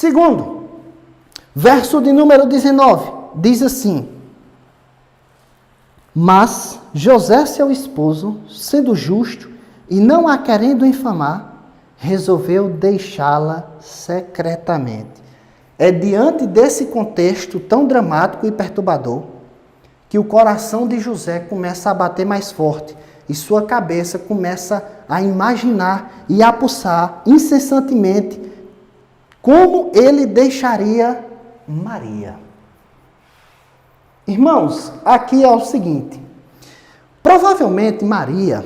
Segundo, verso de número 19, diz assim: mas José, seu esposo, sendo justo e não a querendo infamar, resolveu deixá-la secretamente. É diante desse contexto tão dramático e perturbador que o coração de José começa a bater mais forte e sua cabeça começa a imaginar e a pulsar incessantemente como ele deixaria Maria. Irmãos, aqui é o seguinte: provavelmente Maria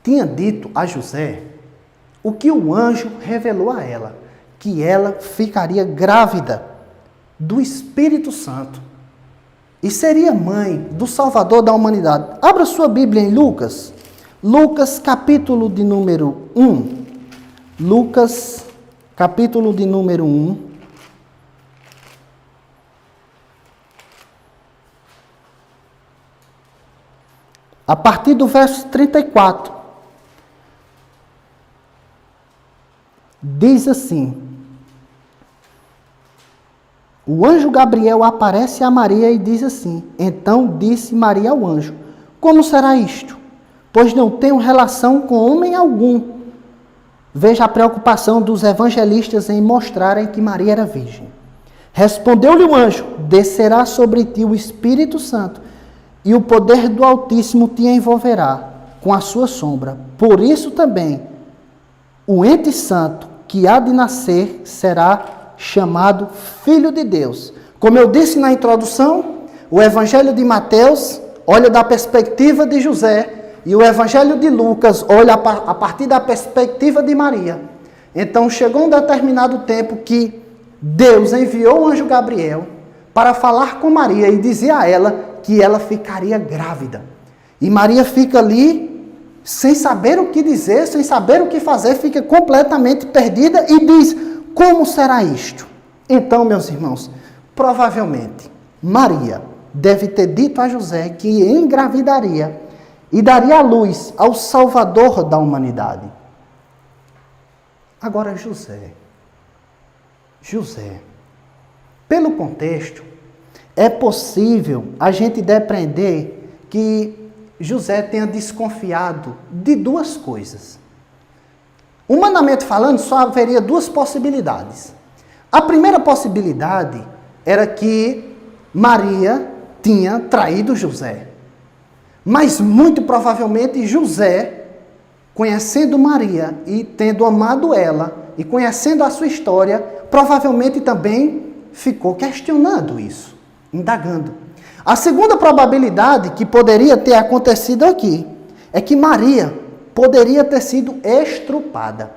tinha dito a José o que o anjo revelou a ela, que ela ficaria grávida do Espírito Santo e seria mãe do Salvador da humanidade. Abra sua Bíblia em Lucas, Lucas capítulo de número 1, Lucas capítulo de número 1, a partir do verso 34, diz assim: o anjo Gabriel aparece a Maria e diz assim: então disse Maria ao anjo: como será isto? Pois não tenho relação com homem algum. Veja a preocupação dos evangelistas em mostrarem que Maria era virgem. Respondeu-lhe o anjo: descerá sobre ti o Espírito Santo, e o poder do Altíssimo te envolverá com a sua sombra. Por isso também, o ente santo que há de nascer será chamado Filho de Deus. Como eu disse na introdução, o Evangelho de Mateus olha da perspectiva de José e o Evangelho de Lucas olha a partir da perspectiva de Maria. Então chegou um determinado tempo que Deus enviou o anjo Gabriel para falar com Maria e dizer a ela que ela ficaria grávida. E Maria fica ali sem saber o que dizer, sem saber o que fazer, fica completamente perdida e diz: como será isto? Então, meus irmãos, provavelmente Maria deve ter dito a José que engravidaria e daria à luz ao Salvador da humanidade. Agora, José, pelo contexto, é possível a gente depreender que José tenha desconfiado de duas coisas. Humanamente falando, só haveria duas possibilidades. A primeira possibilidade era que Maria tinha traído José. Mas muito provavelmente José, conhecendo Maria e tendo amado ela e conhecendo a sua história, provavelmente também ficou questionando isso, indagando. A segunda probabilidade que poderia ter acontecido aqui é que Maria poderia ter sido estrupada,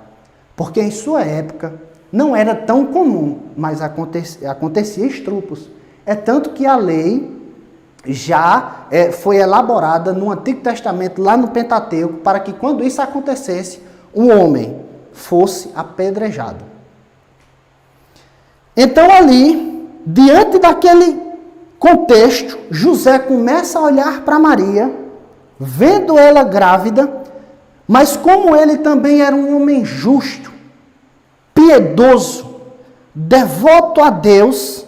porque em sua época não era tão comum, mas acontecia estrupos. É tanto que a lei já foi elaborada no Antigo Testamento, lá no Pentateuco, para que quando isso acontecesse, um homem fosse apedrejado. Então ali, diante daquele contexto, José começa a olhar para Maria, vendo ela grávida, mas como ele também era um homem justo, piedoso, devoto a Deus,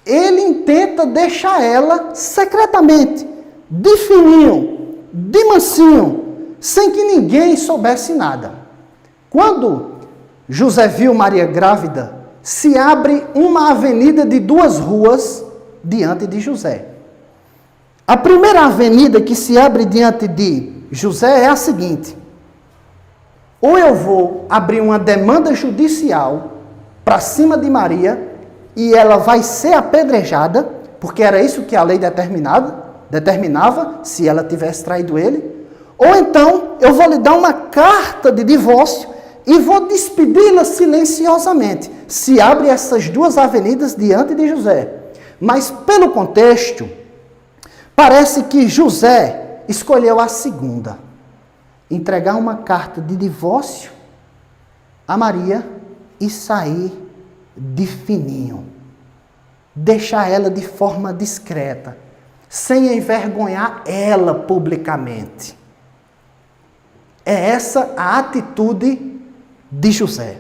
ele intenta deixar ela secretamente, de fininho, de mansinho, sem que ninguém soubesse nada. Quando José viu Maria grávida, se abre uma avenida de duas ruas diante de José. A primeira avenida que se abre diante de José é a seguinte: ou eu vou abrir uma demanda judicial para cima de Maria e ela vai ser apedrejada, porque era isso que a lei determinava, se ela tivesse traído ele, ou então eu vou lhe dar uma carta de divórcio e vou despedi-la silenciosamente. Se abre essas duas avenidas diante de José. Mas pelo contexto, parece que José escolheu a segunda. Entregar uma carta de divórcio a Maria e sair de fininho. Deixar ela de forma discreta, sem envergonhar ela publicamente. É essa a atitude de José.